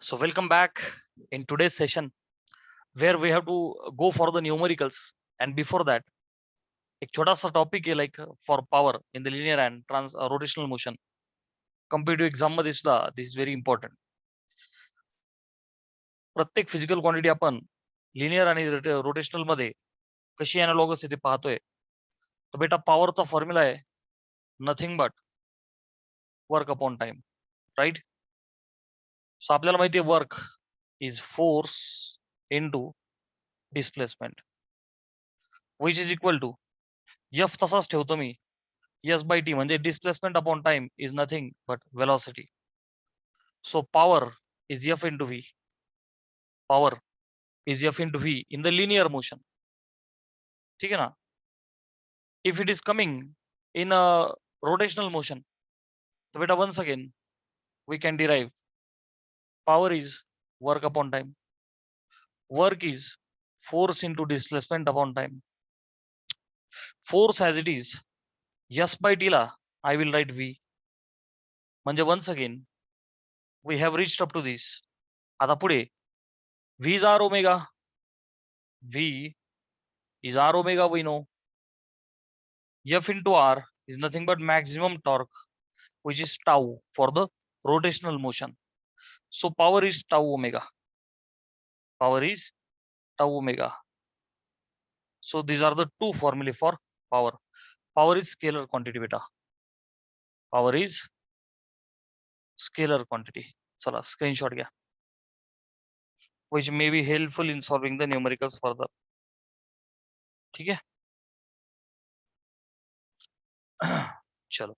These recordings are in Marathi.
So welcome back in today's session where we have to go for the numericals. And before that, एक छोटा सा टॉपिक आहे like for power in the linear and rotational motion. Competitive exam मध्ये सुद्धा दिस इज व्हेरी इम्पॉर्टंट. प्रत्येक फिजिकल क्वांटिटी आपण लिनियर आणि रोटेशनल मध्ये कशी अॅनालॉगस आहे ते पाहतोय. तर बेटा पॉवरचा फॉर्म्युला आहे nothing but work upon time, right. So आपल्याला माहिती आहे work is force into displacement which is equal to F तसाच ठेवतो मी. एस बाय टी म्हणजे displacement upon time is nothing but velocity. So power is F into V. Power is F into V in the linear motion. ठीक है ना. If it is coming in rotational motion तो बेटा वंस again we can derive power is work upon time. Work is force into displacement upon time. Force as it is s by t ला I will write v. म्हणजे once again we have reached up to this. आता पुढे v is r omega. V is r omega, we know. F into r is nothing but maximum torque, which is tau for the rotational motion. So power is tau omega. Power is tau omega. So these are the two formulae for power. Power is scalar quantity, beta. Power is scalar quantity. चला screenshot घ्या, which may be helpful in solving the numericals further. ठीक है. चलो.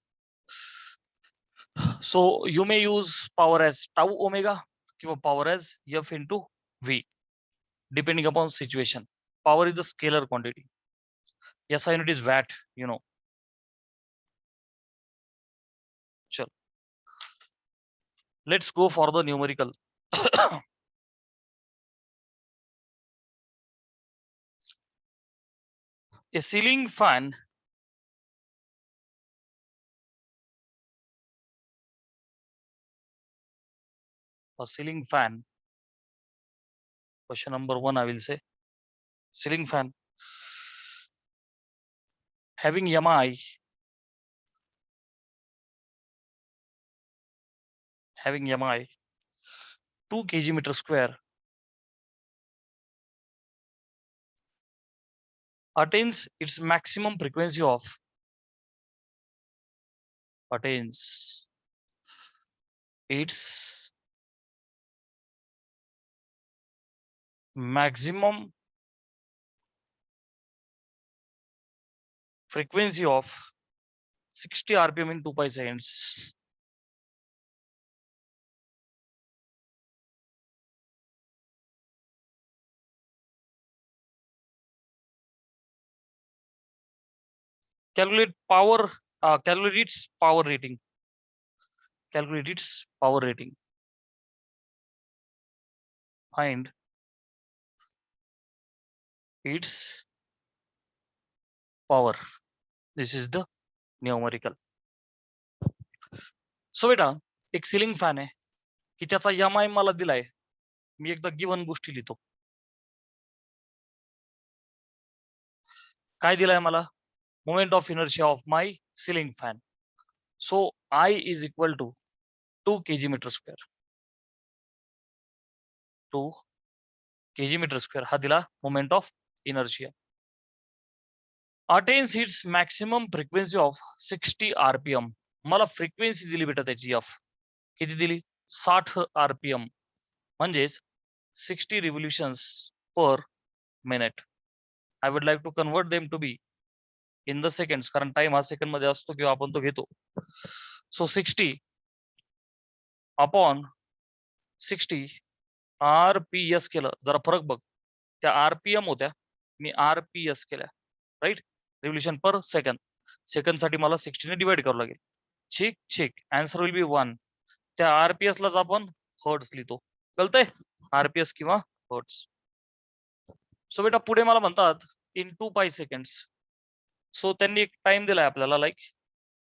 So you may use power as tau omega or power as f into v depending upon situation. Power is the scalar quantity. SI unit is watt, you know. Sure. Let's go for the numerical. A ceiling fan question number 1 I will say. Ceiling fan having MI 2 kg meter square attains its maximum frequency of maximum frequency of 60 rpm in 2 pi seconds. Calculate power. Calculate its power rating. Calculate its power rating. Find its power. This is the numerical. So बेटा एक सिलिंग फॅन आहे की त्याचा MI मला दिलाय. मी एकदा गिवन गोष्टी लिहितो. काय दिलाय मला? Moment of inertia of my ceiling fan. So I is equal to 2 kg meter square. 2 kg meter square हा दिला moment of inertia. Attains it's maximum frequency of 60 rpm. मला फ्रिक्वेन्सी दिली बेटा त्याची एफ. किती दिली? 60 rpm म्हणजेच 60 revolutions per minute. I would like to convert them to be in the seconds कारण टाइम हा सेकंड मध्ये असतो किंवा आपण तो घेतो. सो 60 अपॉन 60 RPS केलं. जरा फरक बघ, त्या RPM होत्या, मी RPS केल्या, राईट. रिव्होल्यूशन पर सेकंड. सेकंड साठी मला 60 ने डिवाइड करावं लागेल. ठीक ठीक. Answer will be 1. त्या RPS लाच आपण हर्ट्स लिहितो. कळतंय? RPS किंवा हर्ट्स. सो बेटा पुढे मला म्हणतात इन 2 पाय सेकंड्स. सो त्यांनी एक टाइम दिलाय आपल्याला लाईक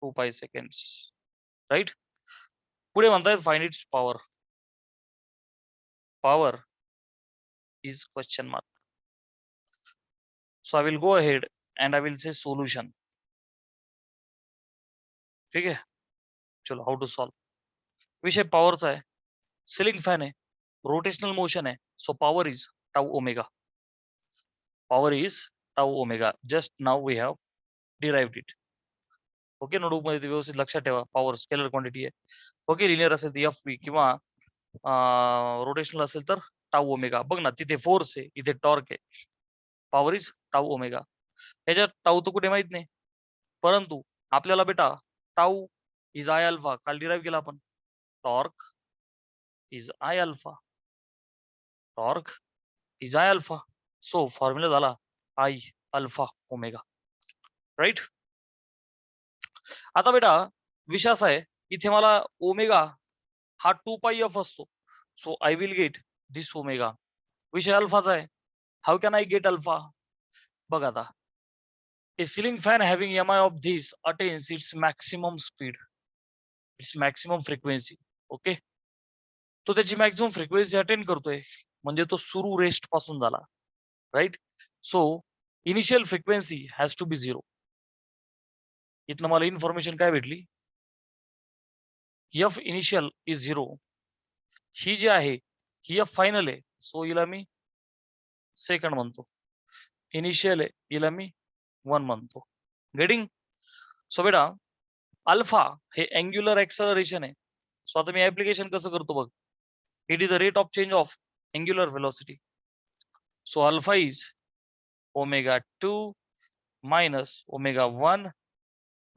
2 पाय सेकंड्स, राईट. पुढे म्हणतायत find its power. power is question mark. So I will go ahead and I will say solution. ठीक है, चलो हाउ टू सॉल्व. विषय पॉवरचा आहे, सिलिंग फॅन आहे, रोटेशनल मोशन आहे, so power is tau omega. Power is tau omega. Just now we have derived it. Okay, notebook मध्ये व्यवस्थित लक्षात ठेवा. पॉवर स्केलर क्वांटिटी आहे. ओके, लिनियर असेल तर एफ पी किंवा रोटेशनल असेल तर टाउ ओमेगा. बघ ना, तिथे फोर्स आहे, इथे टॉर्क आहे. Power is tau omega. ह्याच्यात टाउ तर कुठे माहित नाही, परंतु आपल्याला बेटा टाउ इज आय अल्फा काल डिराईव्ह केला आपण. Torque is I alpha. Torque is I alpha. So formula झाला आय अल्फा ओमेगा. राईट. आता बेटा विषय असा आहे, इथे मला ओमेगा हा 2 पाई एफ असतो. So I will get this omega. विषय अल्फाचा आहे. How can I get alpha? बघ आता, a ceiling fan having mi of this attains its maximum speed, its maximum frequency. Okay, तो त्याची मॅक्सिमम फ्रिक्वेन्सी अटेंड करतोय, म्हणजे तो सुरू रेस्ट पासून झाला. Right. So initial frequency has to be 0. इथनं मला इन्फॉर्मेशन काय भेटली? F initial is 0. ही जी आहे ही एफ फायनल आहे, सो हिला मी सेकंड म्हणतो. इनिशियल आहे, हिला मी 1 म्हणतो. गेटिंग? सो बेटा अल्फा हे अँग्युलर एक्सलरेशन आहे. सो आता मी ऍप्लिकेशन कसं करतो बघ. It is the rate of change of angular velocity. So alpha is omega 2 minus omega 1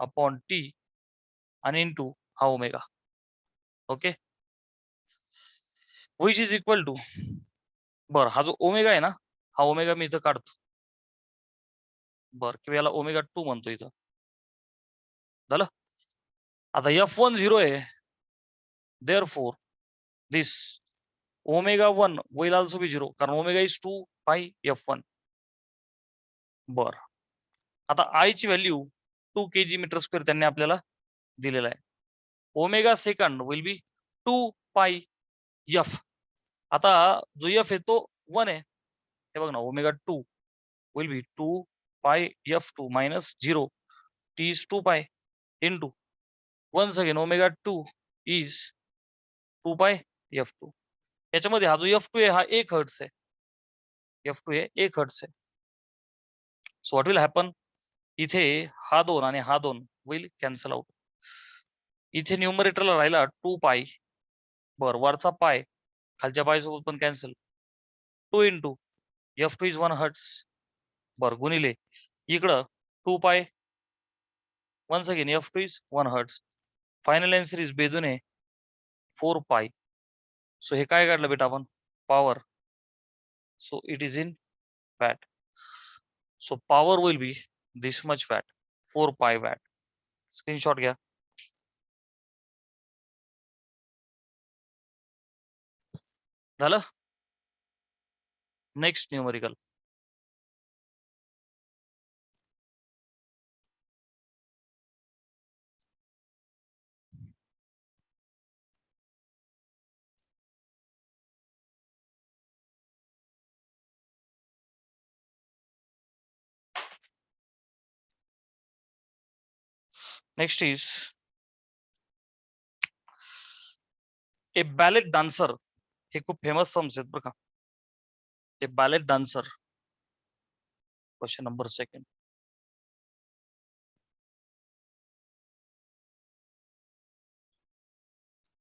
upon T आणि इंटू हा omega. Okay, which is equal to, बर हा जो ओमेगा आहे ना, हा ओमेगा मी इथं काढतो. बर, किंवा याला ओमेगा 2 म्हणतो इथं. झालं. आता F1 0 आहे, therefore this omega 1 will also be 0, कारण ओमेगा इज 2 पाई F1. बर, आता आय ची व्हॅल्यू 2 kg मीटर स्क्वेअर त्यांनी आपल्याला दिलेला आहे. Omega second will be 2 pie F. आता जो एफ आहे तो 1 आहे. हे बघ ना, omega 2 will be 2 pi F2 minus 0. T is 2 pi into once again omega 2 is 2 pi F2. याच्यामध्ये हा जो F2 आहे हा 1 हर्ट्स आहे. F2 हे 1 हर्ट्स आहे. सो व्हॉट विल हॅपन, इथे हा 2 आणि हा 2 विल कॅन्सल आउट. इथे न्यूमरेटरला राहिला 2 पाई. बर, वरचा पाय खालच्या पाय सोबत पण cancel. 2 into F2 is 1 hertz. बर, गुणिले इकडं 2 pi. Once again F2 is 1 hertz. Final answer is बेदुने 4 पाई. सो हे काय काढलं बेटा आपण? Power. So it is in watt. So power will be this much watt, 4 pi watt. Screenshot घ्या. झालं. Next numerical. Next is a ballet dancer. हे खूप फेमस सम्स आहेत बरं का. A ballet dancer, question number second.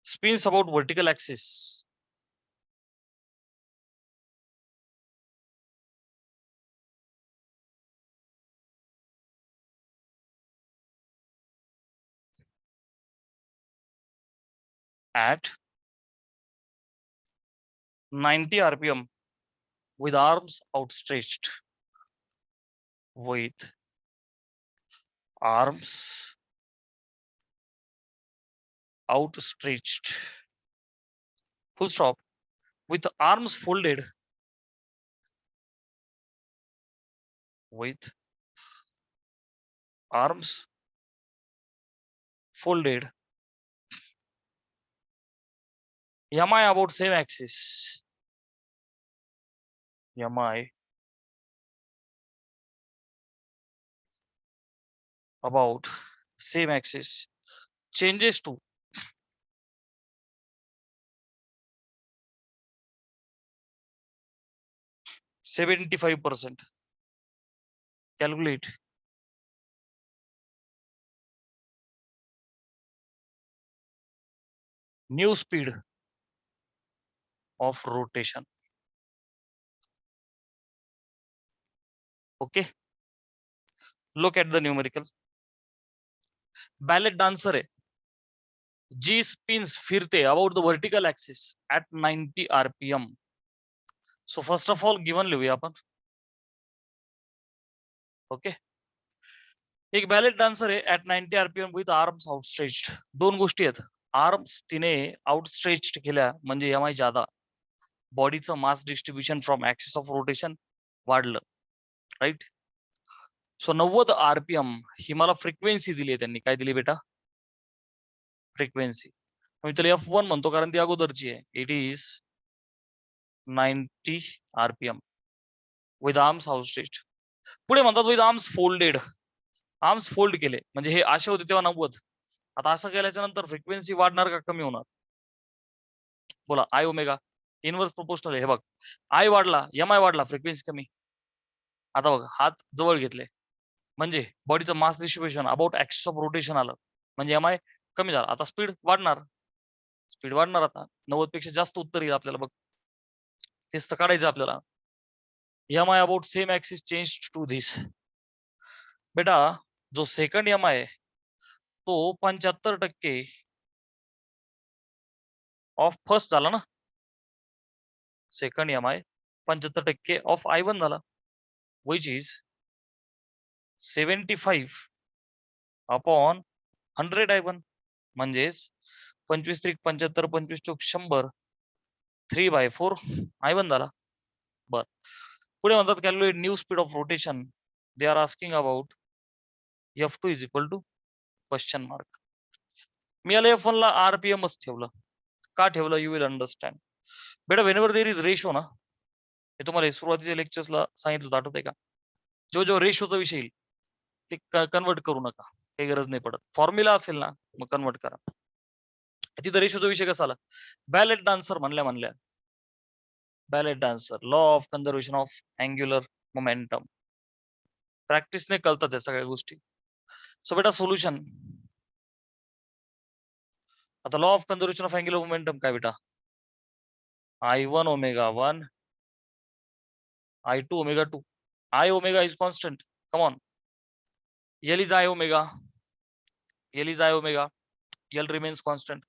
spins about vertical axis at 90 rpm with arms outstretched. With arms outstretched. Full stop. With arms folded. With arms folded. Mi about same axis. mi about same axis changes to 75%. Calculate new speed of rotation. Okay, look at the numerical. Ballet dancer है, G spins फिरते about the vertical axis at 90 rpm. So first of all given लिहूया आपण. Okay, एक बॅलेट डान्सर आहे at 90 rpm with arms outstretched. दोन गोष्टी आहेत. आर्म्स तिने आउटस्ट्रेच्ड केल्या म्हणजे एम आय जादा, बॉडीचं mass distribution from axis of rotation वाढलं, राईट. सो 90 rpm ही मला फ्रिक्वेन्सी दिली आहे त्यांनी. काय दिली बेटा? फ्रिक्वेन्सी. मी त्याला F1 म्हणतो कारण ती अगोदरची आहे. It is 90 rpm with arms outstretched. पुढे म्हणतात with arms folded. Arms fold केले म्हणजे हे असे होते तेव्हा 90. आता असं केल्याच्या नंतर फ्रिक्वेन्सी वाढणार का कमी होणार? बोला. आय ओमेगा इनवर्स प्रोपोर्शनल आहे. हे बघ, आय वाढला, एम आय वाढला, फ्रिक्वेन्सी कमी. आता बघ, हात जवळ घेतले म्हणजे बॉडीचं mass distribution about axis of rotation आलं म्हणजे एम आय कमी झाला. आता स्पीड वाढणार, स्पीड वाढणार. आता 90 पेक्षा जास्त उत्तर येईल आपल्याला. बघ, तेच तर काढायचं आपल्याला. M I about same axis change to this. बेटा जो सेकंड एम आय तो 75% ऑफ फर्स्ट झाला ना. Second M I 75% of I1 झाला, विच इज 75 अपॉन 100 I1 म्हणजेच 25 त्रिक 75, 25 चौक 100, 3/4 I1 झाला. बर, पुढे म्हणतात calculate new speed of rotation. They are asking about F2 is equal to question mark. मी याला F1 ला RPM च ठेवलं. का ठेवलं? You will understand. बेटा वेनेवर देर इज रेशो ना, हे तुम्हाला सुरुवातीच्या लेक्चर्सला सांगितलं होतं, आठवतंय का? जो रेशोचा विषय येईल ते कन्वर्ट करू नका, काही गरज नाही पडत. फॉर्म्युला असेल ना मग कन्वर्ट करा. तिथं रेशोचा विषय कसा आला? बॅलेट डान्सर म्हणल्या ballet dancer, law of conservation of angular momentum. प्रॅक्टिसने कळतात त्या सगळ्या गोष्टी. सो बेटा सोल्युशन. आता law of conservation of angular momentum काय बेटा? I1 omega 1, I2 omega 2. I omega is constant. Come on. L is I omega, L is I omega, L remains constant.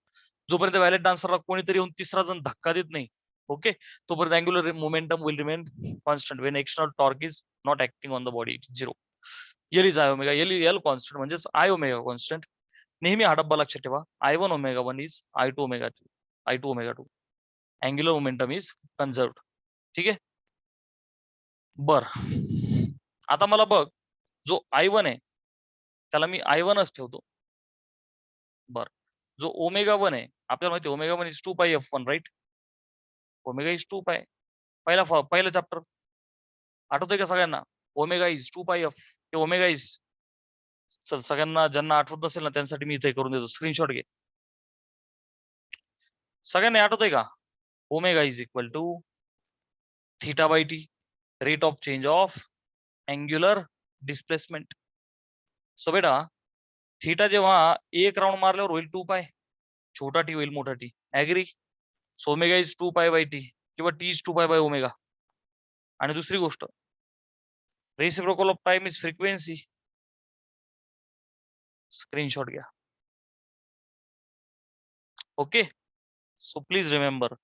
जोपर्यंत व्हॅलेट डान्सरला कोणीतरी येऊन तिसरा जण धक्का देत नाही, ओके, तोपर्यंत angular momentum will remain constant when external torque is not acting on the body. Zero. L is I omega, L constant म्हणजेच I ओमेगा कॉन्स्टंट. नेहमी हा डब्बा लक्षात ठेवा. I1 omega 1 is I2 omega 2, I2 omega 2. Angular momentum is conserved. ठीक आहे. बर, आता मला बघ, जो I1 आहे त्याला मी I1च ठेवतो. बर, जो ओमेगा 1 आहे आपल्याला माहिती आहे ओमेगा 1 इज 2 पाय F1, राईट. ओमेगा इज 2 पाय. पहिला चॅप्टर आठवतंय का सगळ्यांना? ओमेगा इज 2 पाय F. हे ओमेगा इज, चल सगळ्यांना ज्यांना आठवत नसेल ना त्यांसाठी मी इथे करून देतो, स्क्रीनशॉट घे. सगळ्यांना आठवतंय का? Omega is equal to theta by T, rate of change of angular displacement. So बेटा थीटा जेव्हा एक राऊंड मारल्यावर होईल 2 पाय, छोटा टी होईल मोठा T. Agree? So omega is 2 pi by T किंवा T is 2 pi by omega. आणि दुसरी गोष्ट, reciprocal of time is frequency. Screenshot घ्या. Okay, so please remember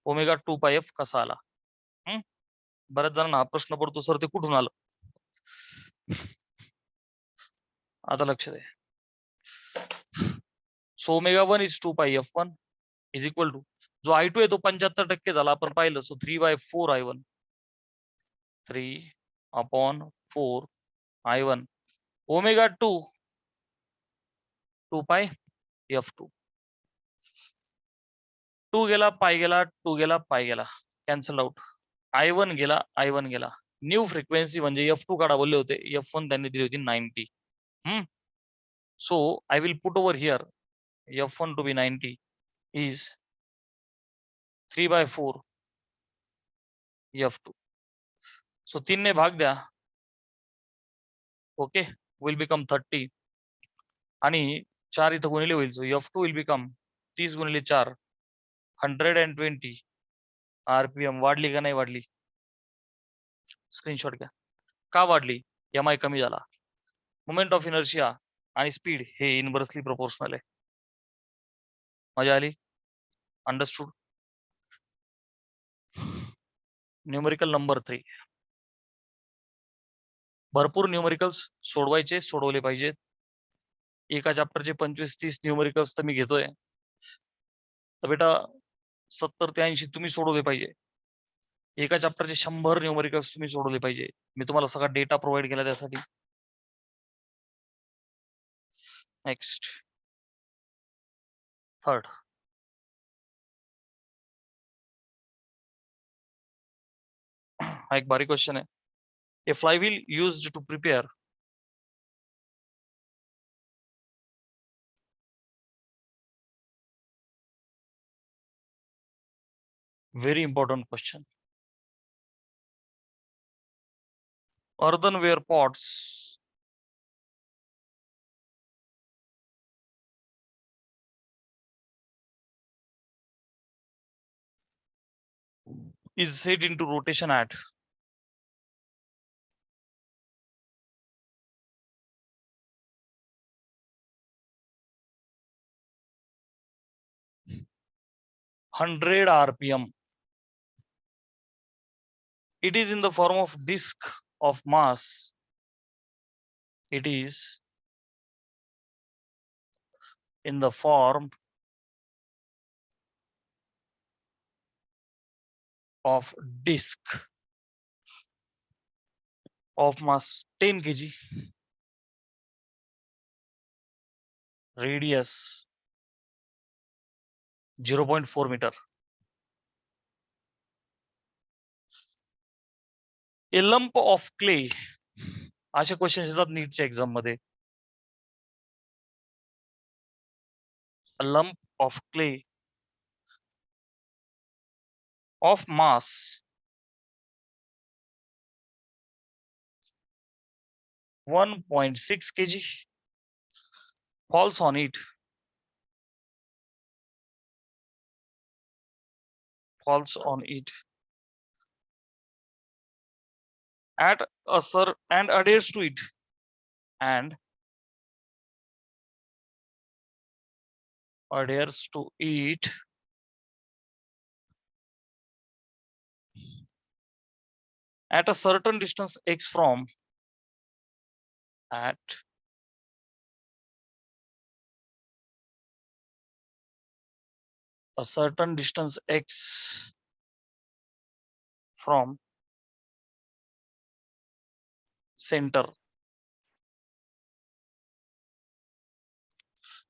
omega 2 pi F कसा आला. बऱ्याच जणांना हा प्रश्न पडतो, सर ते कुठून आलं? आता लक्ष दे. सो ओमेगा 1 इज 2 पाय F1 इज इक्वल टू, जो I2 आहे तो 75% झाला आपण पाहिलं. सो 3/4 I1, 3/4 I1 ओमेगा 2 2 पाय F2. 2 गेला, पाय गेला, 2 गेला, पाय गेला, कॅन्सल आउट. I1 गेला, I1 गेला. न्यू फ्रिक्वेन्सी म्हणजे F2 काढा बोलले होते. F1 त्यांनी दिली होती 90. So I will put over here F1 to be 90 is 3/4 F2. So 3 ने भाग द्या. Okay, will become 30. आणि 4 इथं गुणिले होईल. So F2 will become 30 गुणिले 4 120 RPM. वाढली का नाही वाढली? स्क्रीनशॉट घ्या. का वाढली? MI कमी झाला. मोमेंट ऑफ इनर्शिया आणि स्पीड हे इनव्हर्सली प्रोपोर्शनल आहे. मजा आली? अंडरस्टूड? Numerical number 3. भरपूर न्यूमेरिकल्स सोडवायचे, सोडवले पाहिजेत. एका चॅप्टरचे 25-30 न्यूमेरिकल्स तर मी घेतोय. तर बेटा 70 ते 80 तुम्ही सोडवले पाहिजे. एका चॅप्टरचे 100 न्यूमेरिकल्स तुम्ही सोडवले पाहिजे. मी तुम्हाला सगळा डेटा प्रोव्हाइड केला त्यासाठी. Next, third. हा एक भारी क्वेश्चन आहे. A flywheel used to prepare very important question. Earthenware pots is set into rotation at hundred RPM. It is in the form of disk of mass. It is in the form of disk of mass 10 kg, radius 0.4 meter. A lump of clay. असे क्वेश्चन येतात नीटच्या एक्झाम मध्ये. A lump of clay of mass 1.6 kg falls on it at a and adheres to it and adheres to it at a certain distance x from at a certain distance x from center.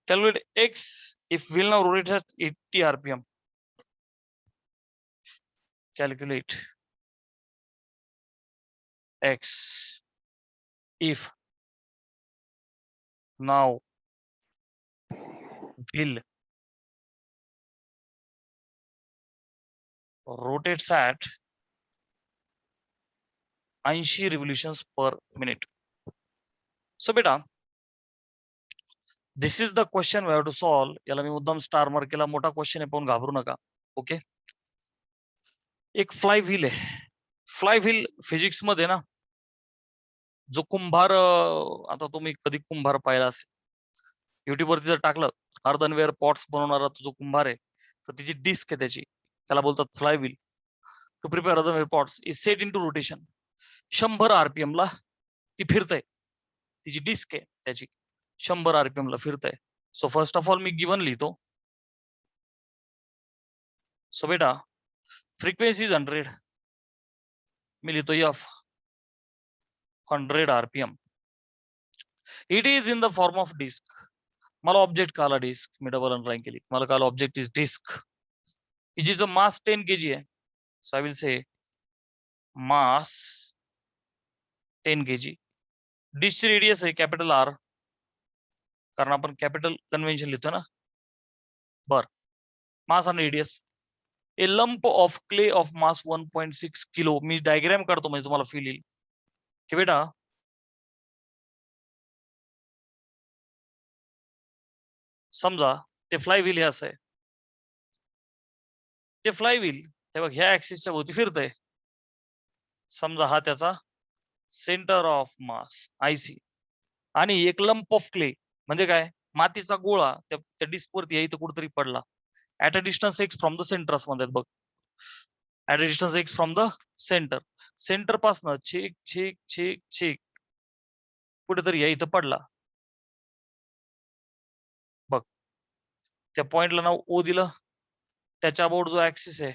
Calculate x if wheel now rotates at 80 RPM. Calculate x if now wheel rotates at 80 revolutions per minute. So beta, this is the question we have to solve. याला मी मुद्दाम स्टार मार्क केला. मोठा क्वेश्चन आहे, पण घाबरू नका. ओके. एक फ्लाय व्हील आहे. फ्लाय व्हील फिजिक्स मध्ये ना, जो कुंभार, आता तुम्ही कधी कुंभार पाहिला असेल, युट्यूब वरती जर टाकलं अर्धनवेअर पॉट्स बनवणारा तो जो कुंभार आहे, तर तिची डिस्क आहे त्याची, त्याला बोलतात flywheel. To prepare earthenware pots is set into rotation. 100 RPM ला ती फिरतय. तिची डिस्क आहे त्याची, 100 RPM ला फिरतय. सो फर्स्ट ऑफ ऑल मी गिवन लिहितो. सो बेटा फ्रिक्वेन्सी इज 100. मी लिहितो F 100 RPM. It is in the form of disc. मला ऑब्जेक्ट काला डिस्क, मी डबल अंडरलाइन केली. मला काला object is disc. It is a mass 10 kg आहे. So I will say mass 10 kg. डिशची रेडियस आहे कॅपिटल आर, कारण आपण कॅपिटल कन्व्हेन्शन लिहितो ना. बर, मास आणि radius. A lump of clay of mass 1.6 kilo. Me diagram काढतो म्हणजे तुम्हाला फील येईल की बेटा समजा ते फ्लाय व्हील हे असं आहे. ते फ्लाय व्हील हे बघ ह्या ऍक्सिसच्या भोवती फिरतंय. समजा हा त्याचा सेंटर ऑफ मास आयसी, आणि एक लंप ऑफ क्ले म्हणजे काय, मातीचा गोळा त्या डिस्कवरती इथं कुठेतरी पडला. At a distance x from the centre असं म्हणतात बघ. At a distance x from the centre. Centre पासन छेक छेक छेक छेक कुठेतरी इथं पडला बघ. त्या पॉइंटला नाव ओ दिलं. त्याच्या अबाउट जो ऍक्सिस आहे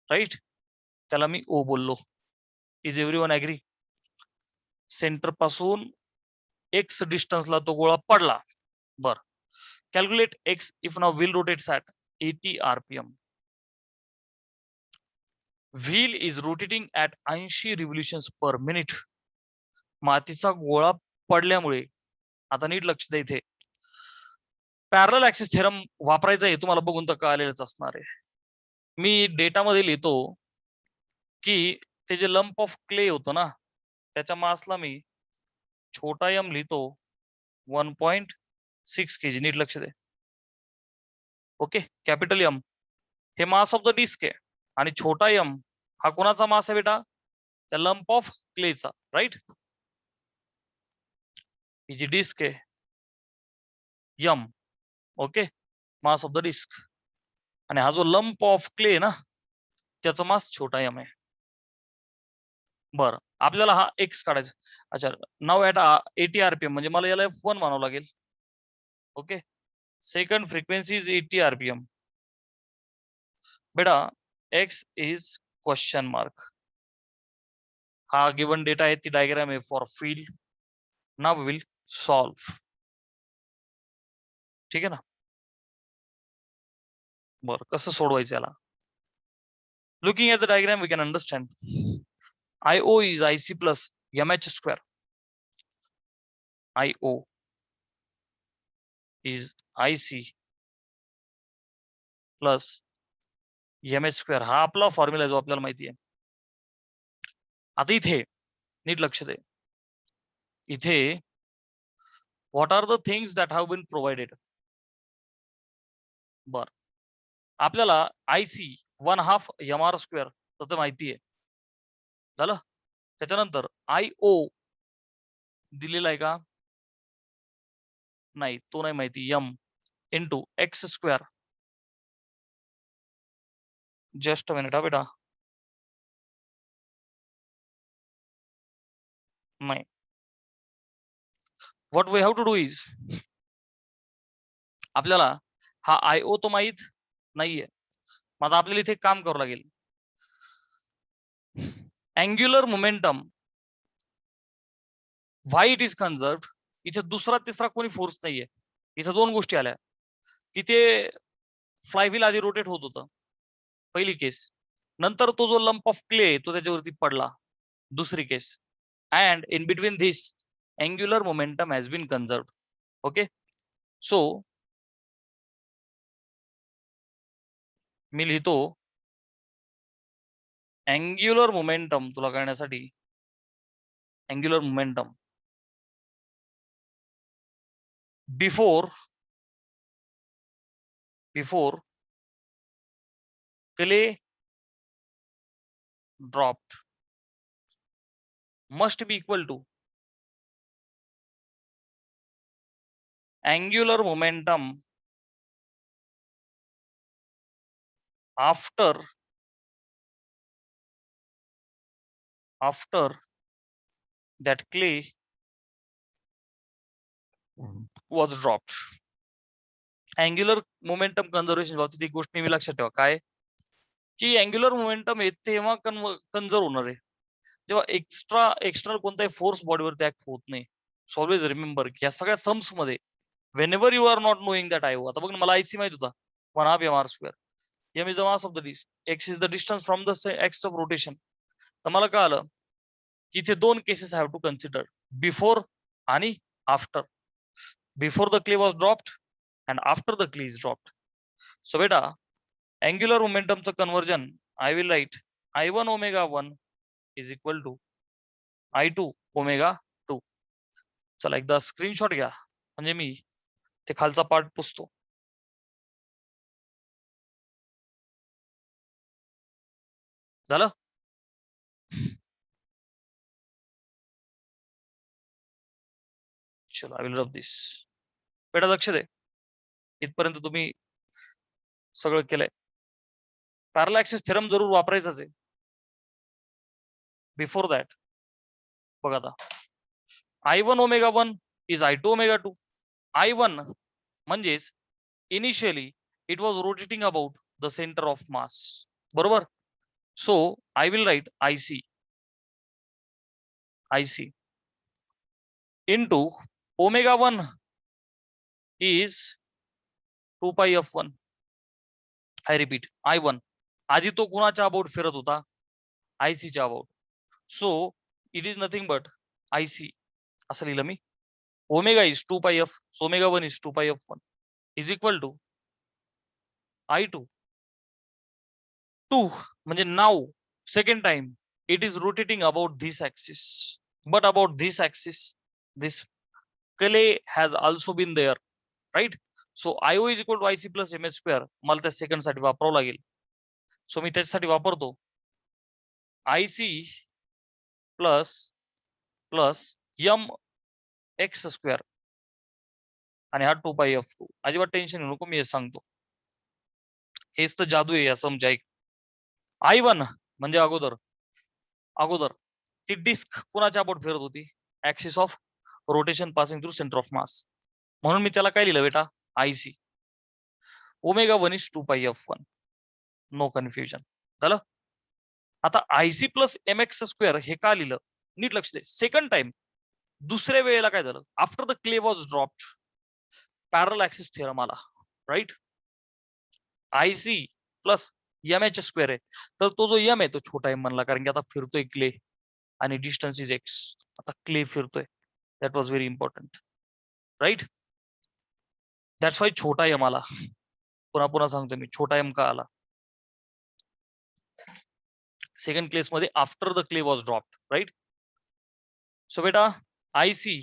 राईट, त्याला मी ओ बोललो. Is everyone agree? सेंटर पासून एक्स डिस्टन्सला तो गोळा पडला. बर, calculate X if now wheel rotates at 80 RPM. Wheel is rotating at 80 revolutions per minute. मातीचा गोळा पडल्यामुळे, आता नीट लक्ष द्या इथे, पॅरलल ऍक्सिस थेरम वापरायचा आहे तुम्हाला, बघून तर कळलेलंच असणार आहे. मी डेटामध्ये लिहितो की ते जे लंप ऑफ क्ले होतं ना, त्याच्या मासला मी छोटा एम लिहितो 1.6 kg. नीट लक्ष दे. ओके, कॅपिटल एम हे मास ऑफ द डिस्क आहे, आणि छोटा एम हा कोणाचा मास आहे बेटा, त्या लंप ऑफ क्लेचा. राईट, ही जी डिस्क आहे यम, okay, mass of the disc, आणि हा जो लंप ऑफ क्ले ना त्याचा मास छोटा एम आहे. बरं, आपल्याला हा एक्स काढायचा. अच्छा, नाव ॲट 80 RPM म्हणजे मला याला F1 म्हणावं लागेल. Okay, second frequency is 80 RPM. बेटा एक्स इज क्वेश्चन मार्क. हा गिवन डेटा आहे, ती डायग्राम आहे for field. Now will solve. ठीक आहे ना. बरं, कसं सोडवायचं याला? Looking at the diagram we can understand. IO is IC plus MH square. IO is IC plus MH square. हा आपला फॉर्म्युला जो आपल्याला माहिती आहे. आता इथे नीट लक्ष दे. इथे what are the things that have been provided. बर, आपल्याला IC 1/2 MR स्क्वेअर तर माहिती आहे झालं. त्याच्यानंतर IO दिलेला आहे का? नाही, तो नाही माहिती. M into X square. Just minute हा बेटा, नाही. What we have to do is, आपल्याला हा IO तो माहित नाहीये. मग आता आपल्याला इथे काम करावं लागेल. Angular momentum why it is conserved. इथे दुसरा तिसरा कोणी फोर्स नाहीये. इथे दोन गोष्टी आल्या की ते फ्लायव्हील आधी रोटेट होत होतं, पहिली केस. नंतर तो जो लंप ऑफ क्ले तो त्याच्यावरती पडला, दुसरी केस. And in between this angular momentum has been conserved. Okay, so मी लिहितो अँग्युलर मोमेंटम तुला कळण्यासाठी. Angular momentum before clay dropped must be equal to angular momentum after that clay was dropped. Angular momentum conservation बाबतीत एक गोष्ट नेहमी लक्षात ठेवा, काय की अँग्युलर मोमेंटम आहे तेव्हा कन्झर्व होणार आहे जेव्हा एक्स्ट्रा कोणताही फोर्स बॉडीवरती ऍक्ट होत नाही. सो ऑलवेज रिमेंबर की या सगळ्या सम्स मध्ये whenever you are not knowing that IO, आता बघ ना, मला IC माहित होता 1/2 MR square. M is the mass of the disk. X is the distance from the axis of rotation. तर मला कळालं की इथे दोन cases have to consider, before आणि after. Before the clay was dropped and after the clay is dropped. So बेटा अँग्युलर मोमेंटमचं conversion I will write I1 omega 1 is equal to I2 omega 2. चला एकदा स्क्रीनशॉट घ्या म्हणजे मी ते खालचा पार्ट पुसतो. झालं. चलो आय विल रब दिस. बेटा लक्ष दे, इथपर्यंत तुम्ही सगळं केलंय. पॅरलल ऍक्सिस थेरम जरूर वापरायचाच आहे. बिफोर दॅट बघा आता I1 omega 1 is I2 omega 2. I1 म्हणजेच initially it was rotating about the centre of mass, बरोबर. So I will write IC into omega 1 is 2 pi f1. I repeat I1 आधी तो कुणाच्या अबाउट फिरत होता, IC च्या about. So it is nothing but IC असं लिहिलं मी. Omega is 2 pi f, so omega 1 is 2 pi f1 is equal to I2 2 म्हणजे now second time it is rotating about this axis, but about this axis this clay has also been there, right? So IO is equal to IC plus MS square. मला त्या सेकंड साठी वापरावं लागेल. सो मी त्याच्यासाठी वापरतो IC plus plus MX square आणि हा 2 पाय F2. अजिबात टेन्शन घेऊ नको, मी हे सांगतो. हेच तर जादू आहे या समजा. एक I1 म्हणजे अगोदर अगोदर ती डिस्क कुणाच्या अबाउट फिरत होती, axis of rotation passing through centre of मास. म्हणून मी त्याला काय लिहिलं बेटा, IC. ओमेगा 1 इज 2 पाय F1. नो कन्फ्युजन झालं. आता IC प्लस MX स्क्वेअर हे का लिहिलं, नीट लक्ष दे. सेकंड टाइम दुसऱ्या वेळेला काय झालं, after the clay was dropped parallel axis theorem आला, right. IC plus MH square आहे, तर तो जो M आहे तो छोटा M म्हणला, कारण की आता फिरतोय क्ले आणि डिस्टन्स इज X. आता क्ले फिरतोय, that was very important, right. That's why छोटा M आला. पुन्हा पुन्हा सांगतो मी, छोटा M का आला सेकंड केस मध्ये, after the clay was dropped, right. So बेटा IC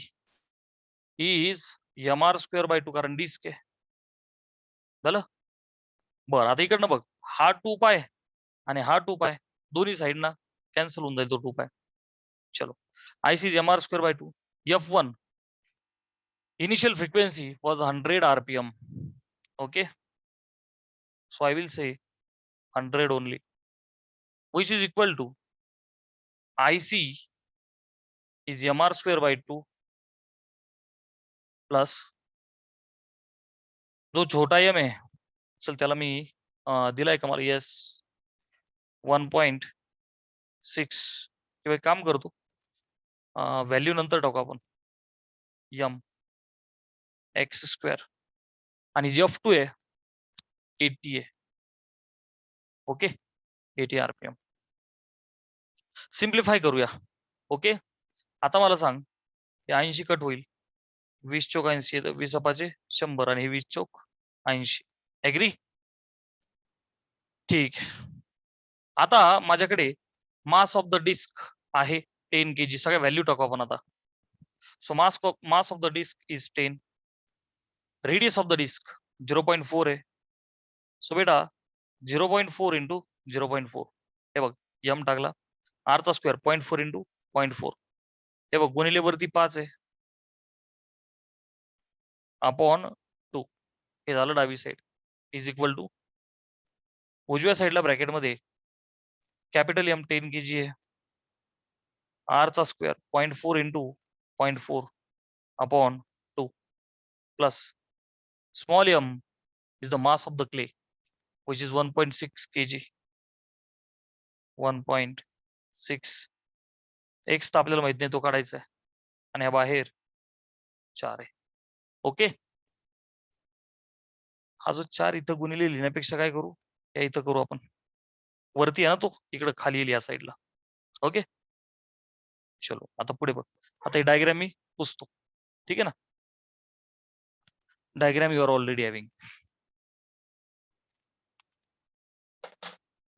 is MR square by 2, कारण डिस्क आहे. झालं. बरं आता इकडनं बघ, हा 2 पाय आणि हा 2 पाय दोन्ही साइड ना कॅन्सल होऊन जाईल तो 2 पाय. चलो IC is MR square by 2. F1 initial frequency was 100 RPM. Okay, so I will say 100 only, which is equal to IC is MR square by 2 plus जो छोटा M आहे, चल त्याला मी दिलाय का मला, येस 1.6 किंवा काम करतो, व्हॅल्यू नंतर टाकू आपण, M X स्क्वेअर आणि F2 आहे 80 आहे. Okay 80 RPM. सिम्प्लिफाय करूया. ओके आता मला सांग, 80 कट होईल, 20 चौक 80, 20 पाचे 100 आणि 20 चौक 80. ऍग्री? ठीक. आता माझ्याकडे मास ऑफ द डिस्क आहे 10 kg. सगळ्या व्हॅल्यू टाकू आपण आता. So mass of the disc is 10. Radius of the disc 0.4 आहे. सो बेटा 0.4 इंटू 0.4, हे बघ M टाकला, R चा स्क्वेअर 0.4 इंटू 0.4, हे बघ गुणिले वरती 5 आहे अपॉन 2, हे झालं डावी साईड, इज इक्वल टू उजव्या साईडला ब्रॅकेटमध्ये कॅपिटल M 10 kg आहे, R चा square 0.4 into 0.4 upon 2 plus small m is the mass of the clay which is 1.6 kg. 1.6 x तर आपल्याला माहित नाही, तो काढायचा आहे, आणि हा बाहेर 4 आहे. ओके, हा जो 4 इथं गुणिले लिहिण्यापेक्षा काय करू, या इथं करू आपण, वरती आहे ना तो, इकडे खाली येईल या साईडला. ओके, चलो आता पुढे बघ. आता ही डायग्राम मी पुसतो, ठीक आहे ना. Diagram you are already having.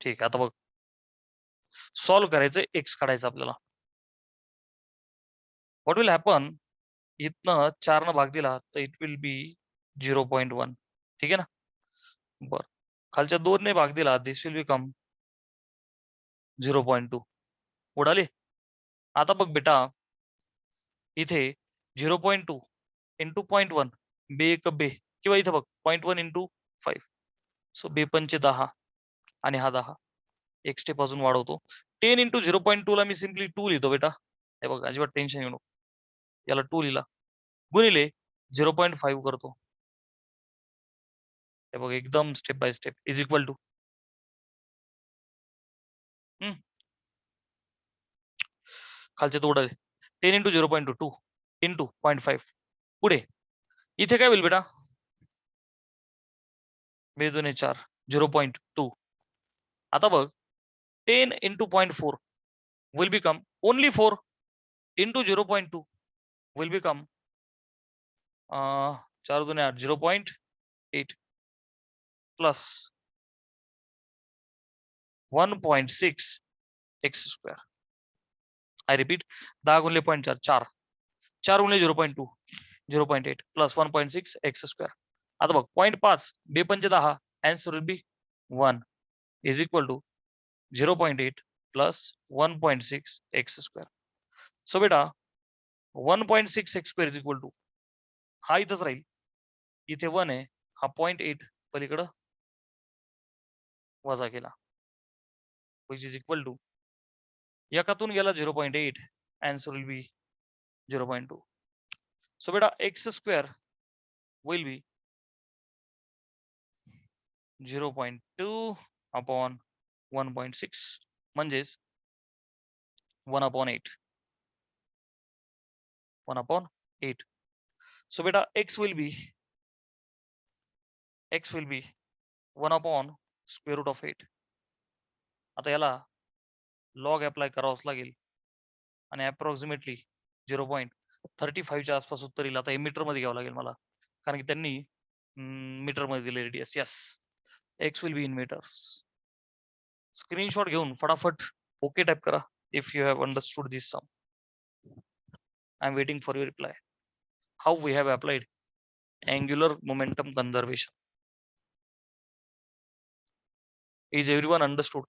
ठीक आहे, आता बघ सॉल्व्ह करायचं, एक्स काढायचं आपल्याला. व्हॉट विल हॅपन, इथनं 4 न भाग दिला तर इट विल बी 0.1, ठीक आहे ना. बर, खालच्या 2 ने भाग दिला, दिस विल बिकम 0.2. उडाली. आता बघ बेटा, इथे 0.2 इंटू 0.1, बे एक बे, किंवा इथे बघ 0.1 इंटू 5, सो बे पंचे 10 आणि हा 10, एक स्टेप अजून वाढवतो. 10 इंटू 0.2 ला मी सिम्पली 2 लिहितो बेटा. हे बघ, अजिबात टेन्शन घेऊ नको, याला 2 लिहिला, गुणिले 0.5 करतो. हे बघ, एकदम step by step, is equal to खालचे तो उडाले. 10 इंटू 0.2 2 इंटू 0.5, पुढे इथे काय होईल बेटा, बे 2 4, 0.2. आता बघ 10 into 0.4 will become only 4 into 0.2 will become 4 2 8, 0.8 plus 1.6 x square. I repeat, 10 गुणिले 0.4 4, 4 गुणिले 0.2 0.8 plus 1.6 x square. आता बघ 0.5 बे पंचे 10, answer will be 1 is equal to 0.8 plus 1.6 x square. So बेटा 1.6 x square is equal to, हा इथंच राहील, इथे 1 आहे, हा 0.8 पलीकडं वजा केला, which is equal to, एकातून गेला 0.8, answer will be 0.2. So बेटा x square will be 0.2 upon 1.6, म्हणजेच 1/8. 1/8. So बेटा x will be 1 upon square root of 8. आता याला लॉग अप्लाय करावाच लागेल आणि अप्रॉक्सिमेटली 0.35 च्या आसपास उत्तर येईल. आता हे मीटर मध्ये घ्यावं लागेल मला, कारण की त्यांनी मीटर मध्ये दिले रेडियस. Yes, X will be in metres. Screenshot घेऊन फटाफट ओके टाइप करा if you have understood this sum. I am waiting for your reply. How we have applied angular momentum conservation. Is everyone understood?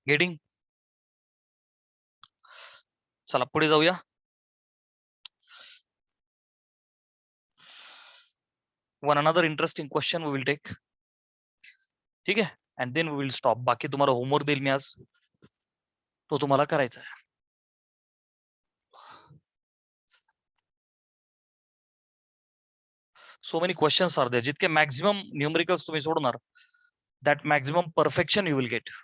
Getting? चला पुढे जाऊया. One another interesting question we will take. ठीक आहे, and then we will stop. बाकी तुम्हाला होमवर्क देईल मी आज, तो तुम्हाला करायचा आहे. So many questions are there. जितके maximum numericals तुम्ही सोडणार, that maximum perfection you will get.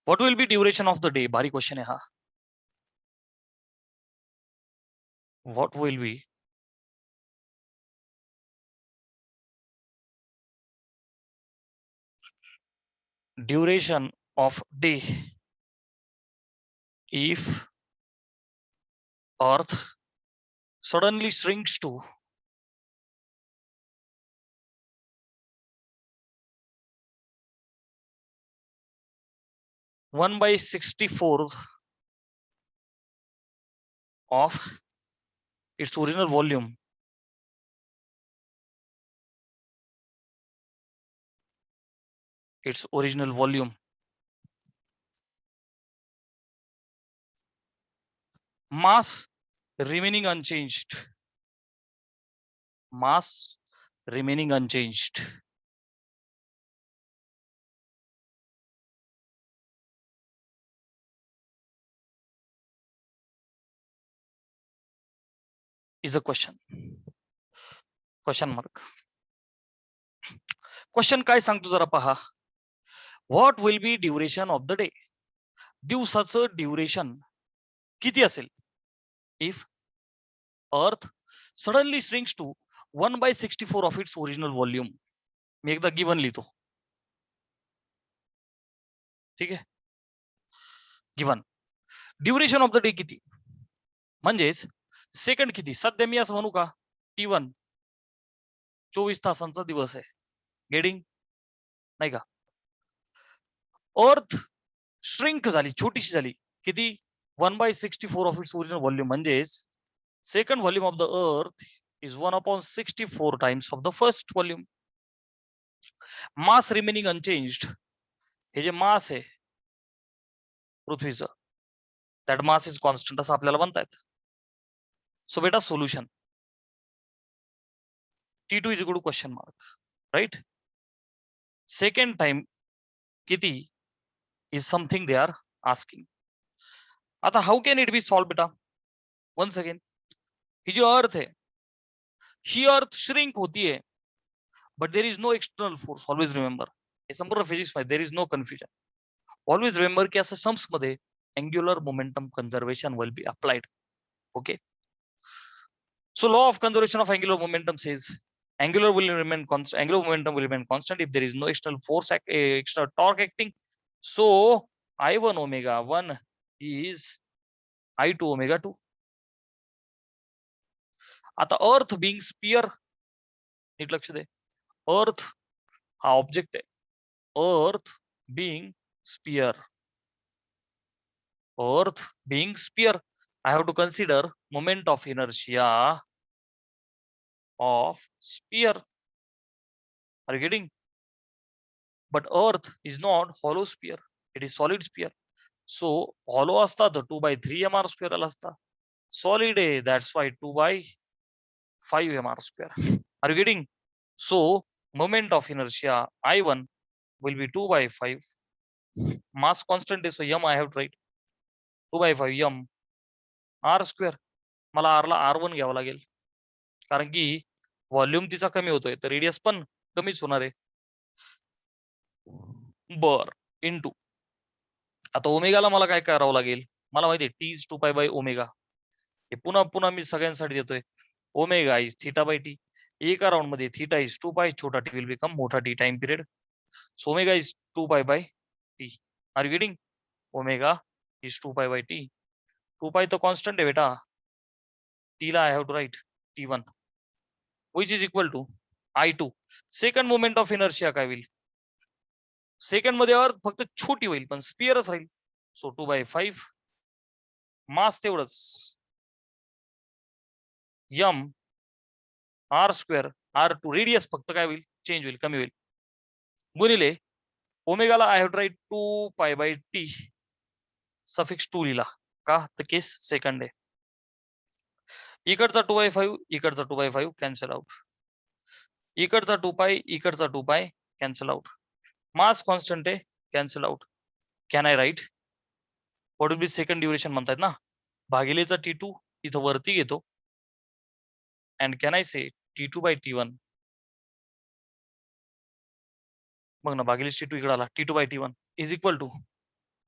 What will be duration of the day? भारी क्वेश्चन आहे हा. What will be duration of day if Earth suddenly shrinks to 1/64 of its original volume? Its original volume. Mass remaining unchanged. Mass remaining unchanged. Is a question. Question mark. Question काय सांगतो जरा पहा. What will be duration of the day. दिवसाचं ड्युरेशन किती असेल if earth suddenly shrinks to 1/64 of its original volume. मी एकदा गिवन लिहितो. ठीक आहे. Given duration of the day किती म्हणजेच सेकंड किती. सध्या मी असं म्हणू का T1 24 तासांचा दिवस आहे. गेटिंग नाही का. अर्थ श्रिंक झाली, छोटीशी झाली. किती 1/64 ऑफ इट्स ओरिजिनल व्हॉल्यूम. म्हणजेच second volume of the earth is 1/64 times of the first volume. Mass remaining unchanged. हे जे मास आहे पृथ्वीचं दॅट मास इज कॉन्स्टंट असं आपल्याला म्हणतायत. सो बेटा solution T2 is equal to question mark. Right. Second time किती is something they are asking. आता how can it be solve बेटा. वन्स अगेन ही जी अर्थ आहे ही अर्थ श्रिंक होतीये but there is no external force. Always remember हे संपूर्ण फिजिक्स मध्ये there is no confusion. Always remember की असं सम्स मध्ये angular momentum conservation will be applied. Okay. So law of conservation of angular momentum says angular will remain constant. Angular momentum will remain constant if there is no external force, external torque acting. So I1 omega 1 is I2 omega 2. आता अर्थ being sphere नीट लक्ष दे. अर्थ हा ऑब्जेक्ट आहे. अर्थ being sphere. Earth being sphere, I have to consider moment of inertia of sphere. Are you getting? But Earth is not hollow sphere; it is solid sphere. So hollow असता तर 2/3 mr square आला असता. Solid आहे, that's why 2/5 mr square. Are you getting? So moment of inertia I1 will be 2/5. Mass constant is so m I have to write 2/5 m r square. मला r ला r1 घ्यावं लागेल कारण की व्हॉल्यूम तिचा कमी होतोय तर रेडियस पण कमीच होणार आहे. बर इंटू आता ओमेगाला मला काय करावं लागेल. मला माहिती आहे टी इज 2π ओमेगा. हे पुन्हा पुन्हा मी सगळ्यांसाठी देतोय. Omega is θ/t. एका राऊंड मध्ये थीटा इज 2π. छोटा टी विल बिकम मोठा T time period. So omega is 2π/t. Are you getting? Omega is 2π/t. 2π तो कॉन्स्टंट आहे बेटा. टी ला I have to write T1 which is equal to I2. Second moment of inertia काय होईल. सेकंड मध्ये अर्थ फक्त छोटी होईल पण स्पिअरच राहील. सो 2/5 मास तेवढंच m r square r2 radius फक्त काय होईल चेंज होईल कमी होईल गुणिले ओमेगाला I have to write 2π/t suffix 2 लिहिला का तर केस सेकंड आहे. इकडचा 2/5 इकडचा 2/5 कॅन्सल आउट. इकडचा 2π इकडचा 2π कॅन्सल आउट. मास कॉन्स्टंट आहे cancel out. Can I write what will be second duration म्हणतायत ना भागिलेचा T2 इथं वरती घेतो and can I say T2/T1. मग ना भागिले T2 इकडे आला T2/T1 is equal to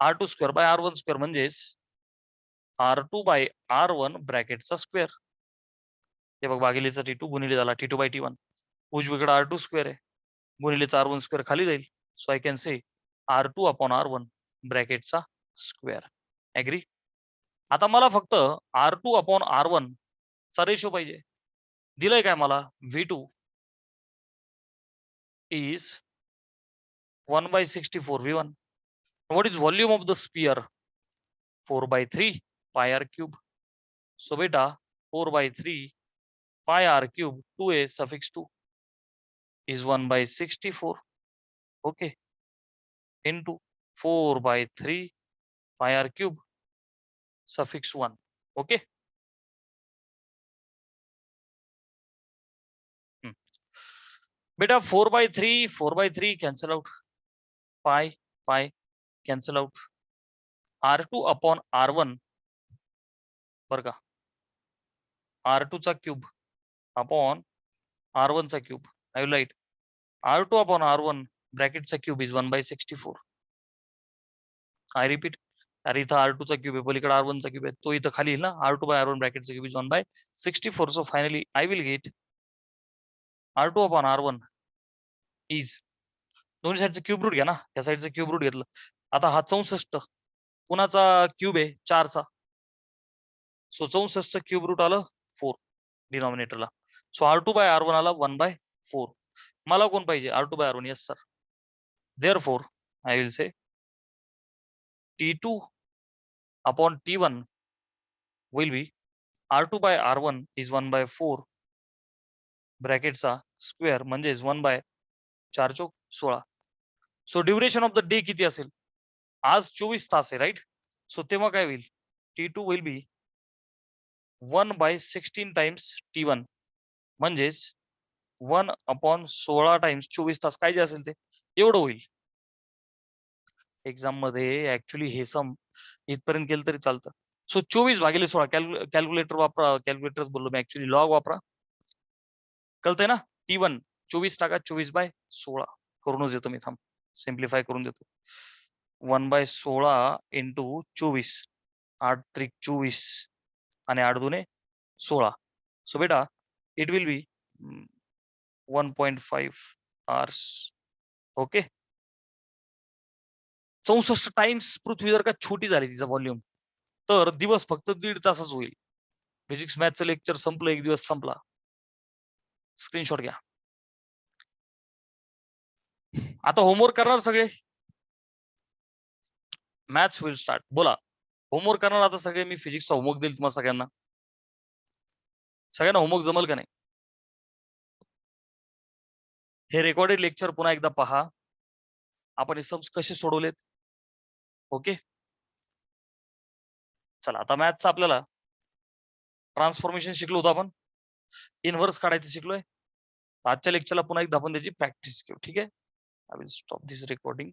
R2 square by R1 square म्हणजेच R2/R1 ब्रॅकेटचा स्क्वेअर. हे बघ भागिलेचा T2 गुणिले झाला T2/T1. उजवीकडे R2 स्क्वेअर आहे गुणिलेचा R1 स्क्वेअर खाली जाईल. So I can say R2/R1 ब्रॅकेटचा स्क्वेअर. ऍग्री. आता मला फक्त R2/R1 चा रेशो पाहिजे. दिलंय काय मला V2 is 1/64 V1. What is volume of the sphere? 4/3 pi r cube. So beta 4/3 pi r cube 2a suffix 2 is 1/64. Okay. Into 4/3 pi r cube suffix 1. Okay. Beta 4/3 cancel out. Pi cancel out. R2/R1 बर का R2 चा क्यूब अपॉन R1 चा cube. I will write R2 upon R1 ब्रॅकेटचा क्यूब इज 1/64. आय रिपीट, अरे इथं R2 चा क्यूब आहे, पलीकडे R1 चा क्यूब आहे, तो इथं खाली येईल ना. R2 by R1 ब्रॅकेटचा cube is 1/64. So finally I will get R2 upon R1 is, दोन्ही साईडचं क्यूब रूट घ्या ना, या साईडचं क्यूब रूट घेतलं. आता हा 64 कुणाचा क्यूब आहे, 4चा. सो 64 क्यूब रूट आलं 4 डिनॉमिनेटरला. सो R2 by R1 आला 1/4. मला कोण पाहिजे, R2 by R1. Yes sir. Therefore I will say T2 upon T1 will be R2 by R1 is 1/4 ब्रॅकेटचा square म्हणजेच 1/4 चोक 16. So duration of the day किती असेल, आज 24 तास आहे राईट. सो तेव्हा काय होईल, T2 will be 1/16 times T1 म्हणजेच 1/16 टाइम्स 24 तास, काय जे असेल ते एवढं होईल. एक्झाम मध्ये ऍक्च्युली हे सम इथपर्यंत केलं तरी चालतं. सो 24/16 कॅल्क्युलेटर वापरा, कॅल्क्युलेटरच बोललो मी, ऍक्च्युली लॉग वापरा. कळतंय ना. T1 24 टाका, 24/16 करूनच देतो मी, थांब सिम्प्लिफाय करून देतो. 1/16 इंटू 24, 8 त्रिक 24 आणि 8 दुने 16. सो बेटा it will be 1.5 hours. Okay. 64 times पृथ्वी जर का छोटी झाली तिचा व्हॉल्यूम, तर दिवस फक्त 1.5 तासच होईल. फिजिक्स मॅथचं लेक्चर संपलं, एक दिवस संपला. स्क्रीनशॉट घ्या. आता होमवर्क करणार सगळे, मॅथ्स विल स्टार्ट. बोला होमवर्क करणार आता सगळे, मी फिजिक्सचा होमवर्क देईल तुम्हाला सगळ्यांना. सगळ्यांना होमवर्क जमल का नाही. हे रेकॉर्डेड लेक्चर पुन्हा एकदा पहा, आपण हे सम्स कसे सोडवलेत. ओके. चला आता मॅथ्सचा आपल्याला ट्रान्सफॉर्मेशन शिकलो होतो आपण, इनव्हर्स काढायचं शिकलोय. आजच्या लेक्चरला पुन्हा एकदा आपण त्याची प्रॅक्टिस करू. ठीक आहे. I will stop this recording.